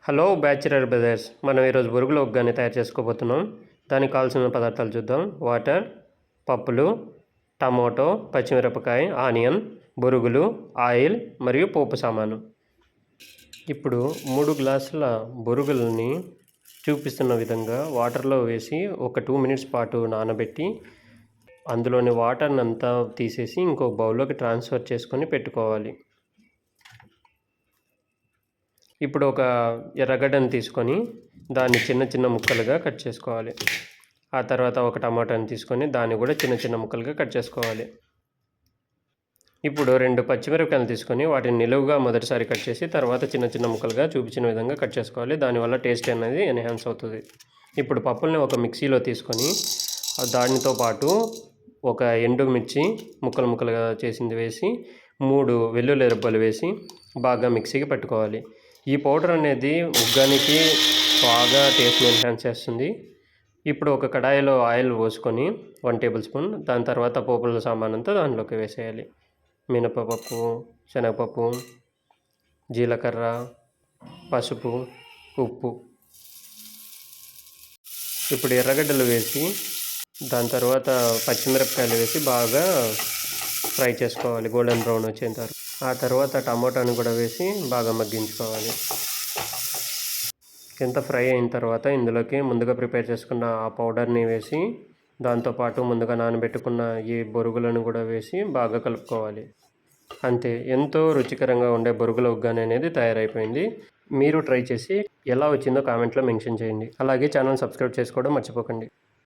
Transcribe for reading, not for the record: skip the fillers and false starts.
Hello bachelor brothers, మనం ఈరోజు బొరుగుల ఉగ్గాని తయారు చేసుకోబోతున్నాం. దానికి కావాల్సిన పదార్థాలు చూద్దాం. వాటర్, పప్పులు, టమోటో, పచ్చిమిరపకాయ, ఆనియన్, బొరుగులు, ఆయిల్ మరియు పోపు సామాను. ఇప్పుడు 3 గ్లాసుల బొరుగులని చూపిస్తున్న విధంగా వాటర్లో వేసి ఒక 2 మినిట్స్ పాటు నానబెట్టి అందులోని వాటర్ని అంతా తీసేసి ఇంకో బౌల్లోకి ట్రాన్స్ఫర్ చేసుకొని పెట్టుకోవాలి. ఇప్పుడు ఒక ఎర్రగడ్డను తీసుకొని దాన్ని చిన్న చిన్న ముక్కలుగా కట్ చేసుకోవాలి. ఆ తర్వాత ఒక టమాటాని తీసుకొని దాన్ని కూడా చిన్న చిన్న ముక్కలుగా కట్ చేసుకోవాలి. ఇప్పుడు 2 పచ్చిమిరపకాయలు తీసుకొని వాటిని నిలువుగా మొదటిసారి కట్ చేసి తర్వాత చిన్న చిన్న ముక్కలుగా చూపించిన విధంగా కట్ చేసుకోవాలి. దానివల్ల టేస్ట్ అనేది ఎన్హాన్స్ అవుతుంది. ఇప్పుడు పప్పుల్ని ఒక మిక్సీలో తీసుకొని దానితో పాటు ఒక ఎండుమిర్చి ముక్కలు ముక్కలుగా చేసింది వేసి 3 వెల్లుల్లి రెబ్బలు వేసి బాగా మిక్సీకి పట్టుకోవాలి. ఈ పౌడర్ అనేది ఉగ్గానికి బాగా టేస్ట్ని ఎన్హాన్స్ చేస్తుంది. ఇప్పుడు ఒక కడాయిలో ఆయిల్ పోసుకొని 1 టేబుల్ స్పూన్, దాని తర్వాత పోపుల సామాన్ అంతా దానిలోకి వేసేయాలి. మినపప్పు, శనగపప్పు, జీలకర్ర, పసుపు, ఉప్పు. ఇప్పుడు ఎర్రగడ్డలు వేసి దాని తర్వాత పచ్చిమిరపకాయలు వేసి బాగా ఫ్రై చేసుకోవాలి, గోల్డెన్ బ్రౌన్ వచ్చేంత వరకు. ఆ తర్వాత టమోటాను కూడా వేసి బాగా మగ్గించుకోవాలి. ఎంత ఫ్రై అయిన తర్వాత ఇందులోకి ముందుగా ప్రిపేర్ చేసుకున్న ఆ పౌడర్ని వేసి దాంతోపాటు ముందుగా నానబెట్టుకున్న ఈ బొరుగులను కూడా వేసి బాగా కలుపుకోవాలి. అంతే, ఎంతో రుచికరంగా ఉండే బొరుగుల ఉగ్గాని అనేది తయారైపోయింది. మీరు ట్రై చేసి ఎలా వచ్చిందో కామెంట్లో మెన్షన్ చేయండి. అలాగే ఛానల్ సబ్స్క్రైబ్ చేసుకోవడం మర్చిపోకండి.